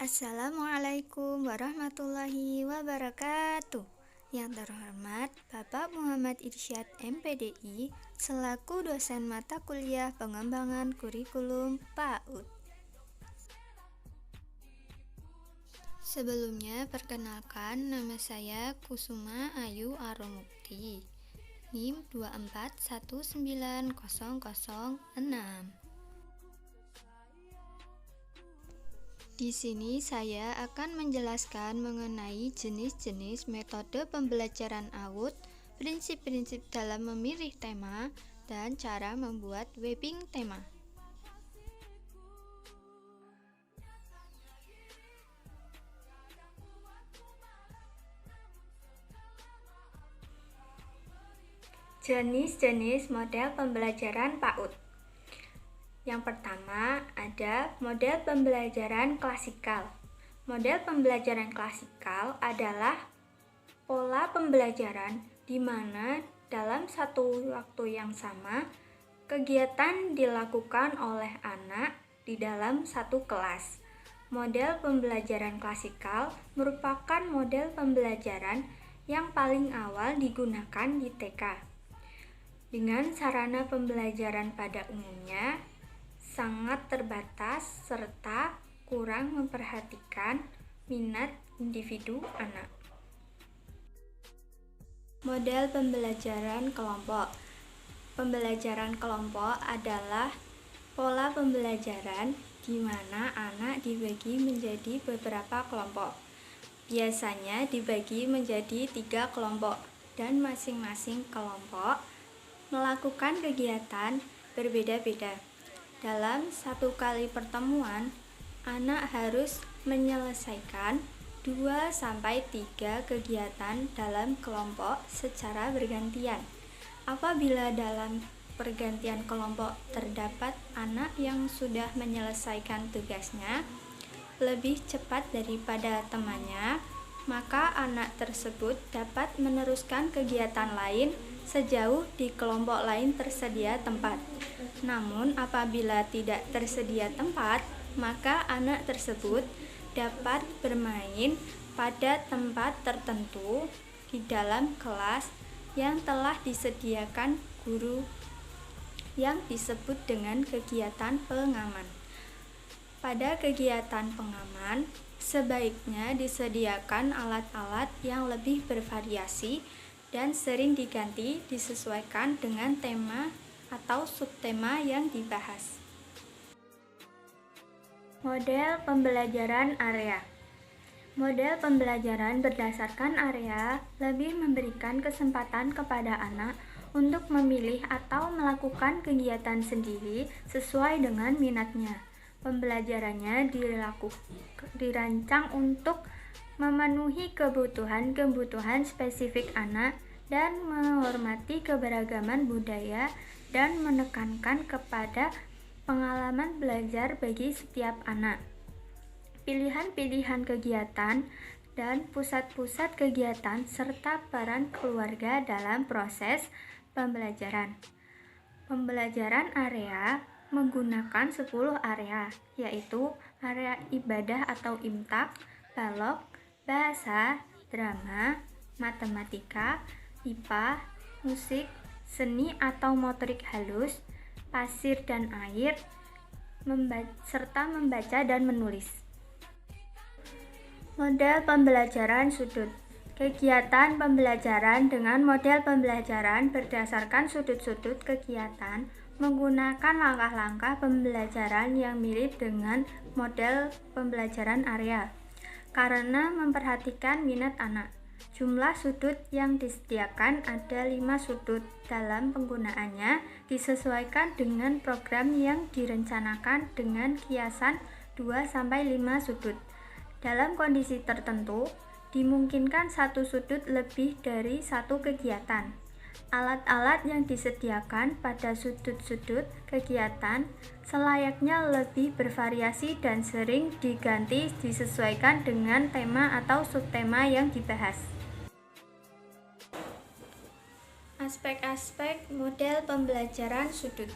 Assalamualaikum warahmatullahi wabarakatuh. Yang terhormat Bapak Muhammad Irsyad MPDI selaku dosen mata kuliah pengembangan kurikulum PAUD. Sebelumnya perkenalkan, nama saya Kusuma Ayu Aromukti, NIM 2419006. Di sini saya akan menjelaskan mengenai jenis-jenis metode pembelajaran AUD, prinsip-prinsip dalam memilih tema, dan cara membuat webbing tema. Jenis-jenis model pembelajaran PAUD. Yang pertama ada model pembelajaran klasikal. Model pembelajaran klasikal adalah pola pembelajaran di mana dalam satu waktu yang sama kegiatan dilakukan oleh anak di dalam satu kelas. Model pembelajaran klasikal merupakan model pembelajaran yang paling awal digunakan di TK. Dengan sarana pembelajaran pada umumnya sangat terbatas serta kurang memperhatikan minat individu anak. Model pembelajaran kelompok. Pembelajaran kelompok adalah pola pembelajaran di mana anak dibagi menjadi beberapa kelompok. Biasanya dibagi menjadi 3 kelompok dan masing-masing kelompok melakukan kegiatan berbeda-beda. Dalam satu kali pertemuan, anak harus menyelesaikan 2-3 kegiatan dalam kelompok secara bergantian. Apabila dalam pergantian kelompok terdapat anak yang sudah menyelesaikan tugasnya lebih cepat daripada temannya, maka anak tersebut dapat meneruskan kegiatan lain sejauh di kelompok lain tersedia tempat. Namun apabila tidak tersedia tempat, maka anak tersebut dapat bermain pada tempat tertentu di dalam kelas yang telah disediakan guru yang disebut dengan kegiatan pengaman. Pada kegiatan pengaman, sebaiknya disediakan alat-alat yang lebih bervariasi dan sering diganti disesuaikan dengan tema atau subtema yang dibahas. Model pembelajaran area. Model pembelajaran berdasarkan area lebih memberikan kesempatan kepada anak untuk memilih atau melakukan kegiatan sendiri sesuai dengan minatnya. Pembelajarannya dirancang untuk memenuhi kebutuhan spesifik anak dan menghormati keberagaman budaya dan menekankan kepada pengalaman belajar bagi setiap anak. Pilihan-pilihan kegiatan dan pusat-pusat kegiatan serta peran keluarga dalam proses pembelajaran. Pembelajaran area menggunakan 10 area, yaitu area ibadah atau imtak, balok, bahasa, drama, matematika, IPA, musik, seni atau motorik halus, pasir dan air, serta membaca dan menulis. Model pembelajaran sudut. Kegiatan pembelajaran dengan model pembelajaran berdasarkan sudut-sudut kegiatan menggunakan langkah-langkah pembelajaran yang mirip dengan model pembelajaran area karena memperhatikan minat anak. Jumlah sudut yang disediakan ada 5 sudut. Dalam penggunaannya disesuaikan dengan program yang direncanakan dengan kiasan 2-5 sudut. Dalam kondisi tertentu, dimungkinkan satu sudut lebih dari satu kegiatan. Alat-alat yang disediakan pada sudut-sudut kegiatan selayaknya lebih bervariasi dan sering diganti disesuaikan dengan tema atau subtema yang dibahas. Aspek-aspek model pembelajaran sudut.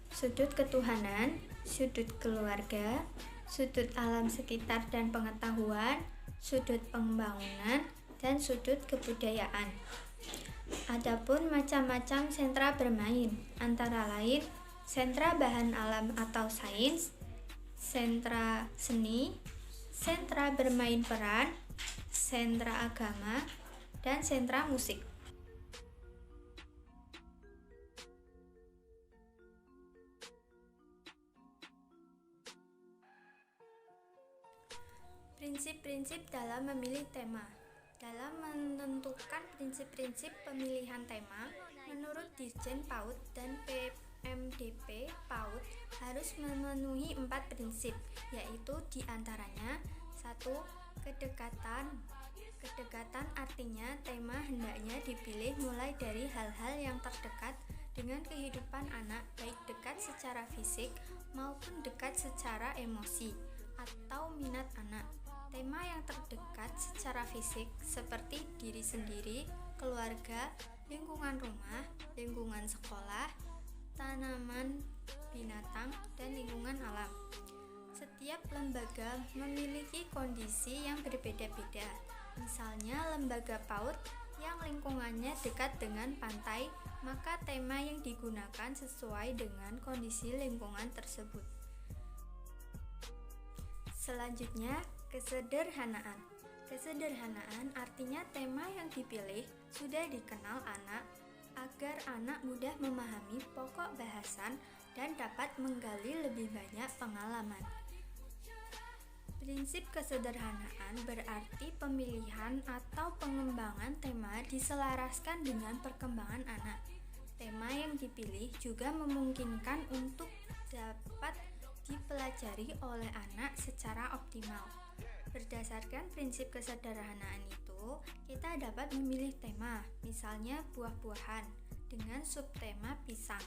Sudut ketuhanan, sudut keluarga, sudut alam sekitar dan pengetahuan, sudut pembangunan, dan sudut kebudayaan. Adapun macam-macam sentra bermain, antara lain sentra bahan alam atau sains, sentra seni, sentra bermain peran, sentra agama, dan sentra musik. Prinsip-prinsip dalam memilih tema. Dalam menentukan prinsip-prinsip pemilihan tema, menurut Dirjen PAUD dan PMDP PAUD harus memenuhi 4 prinsip, yaitu diantaranya 1. Kedekatan. Kedekatan artinya tema hendaknya dipilih mulai dari hal-hal yang terdekat dengan kehidupan anak, baik dekat secara fisik maupun dekat secara emosi atau minat anak. Tema yang terdekat secara fisik seperti diri sendiri, keluarga, lingkungan rumah, lingkungan sekolah, tanaman, binatang, dan lingkungan alam. Setiap lembaga memiliki kondisi yang berbeda-beda. Misalnya lembaga PAUD yang lingkungannya dekat dengan pantai, maka tema yang digunakan sesuai dengan kondisi lingkungan tersebut. Selanjutnya, kesederhanaan. Kesederhanaan artinya tema yang dipilih sudah dikenal anak agar anak mudah memahami pokok bahasan dan dapat menggali lebih banyak pengalaman. Prinsip kesederhanaan berarti pemilihan atau pengembangan tema diselaraskan dengan perkembangan anak. Tema yang dipilih juga memungkinkan untuk dapat dipelajari oleh anak secara optimal. Berdasarkan prinsip kesederhanaan itu, kita dapat memilih tema, misalnya buah-buahan, dengan subtema pisang,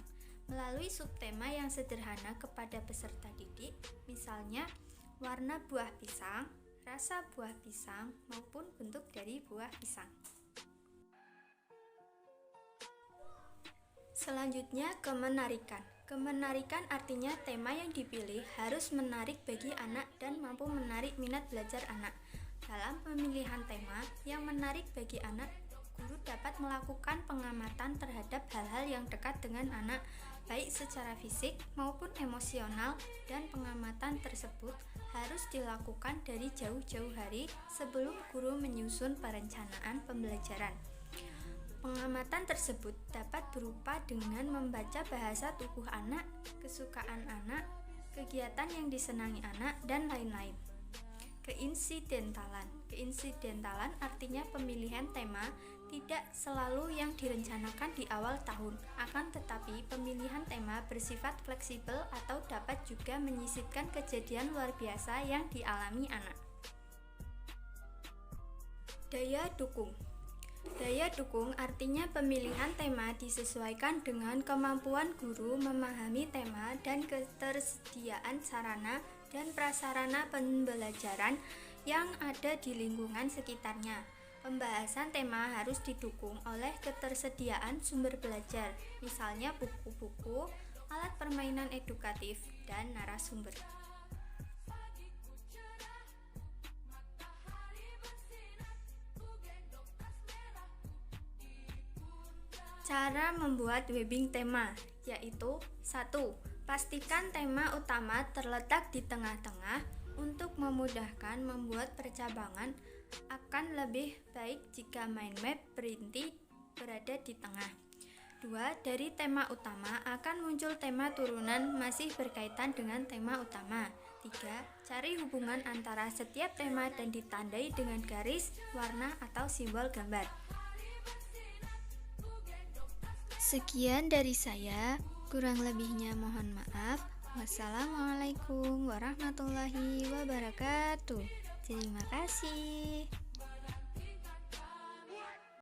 melalui subtema yang sederhana kepada peserta didik, misalnya warna buah pisang, rasa buah pisang, maupun bentuk dari buah pisang. Selanjutnya, kemenarikan. Kemenarikan artinya tema yang dipilih harus menarik bagi anak dan mampu menarik minat belajar anak. Dalam pemilihan tema yang menarik bagi anak, guru dapat melakukan pengamatan terhadap hal-hal yang dekat dengan anak, baik secara fisik maupun emosional, dan pengamatan tersebut harus dilakukan dari jauh-jauh hari sebelum guru menyusun perencanaan pembelajaran. Pengamatan tersebut dapat berupa dengan membaca bahasa tubuh anak, kesukaan anak, kegiatan yang disenangi anak, dan lain-lain. Keinsidentalan. Keinsidentalan artinya pemilihan tema tidak selalu yang direncanakan di awal tahun, akan tetapi pemilihan tema bersifat fleksibel atau dapat juga menyisipkan kejadian luar biasa yang dialami anak. Daya dukung. Daya dukung artinya pemilihan tema disesuaikan dengan kemampuan guru memahami tema dan ketersediaan sarana dan prasarana pembelajaran yang ada di lingkungan sekitarnya. Pembahasan tema harus didukung oleh ketersediaan sumber belajar, misalnya buku-buku, alat permainan edukatif, dan narasumber. Cara membuat webbing tema, yaitu 1. Pastikan tema utama terletak di tengah-tengah. Untuk memudahkan membuat percabangan, akan lebih baik jika mind map perinti berada di tengah. 2. Dari tema utama akan muncul tema turunan masih berkaitan dengan tema utama. 3. Cari hubungan antara setiap tema dan ditandai dengan garis, warna, atau simbol gambar. Sekian dari saya, kurang lebihnya mohon maaf. Wassalamualaikum warahmatullahi wabarakatuh. Terima kasih.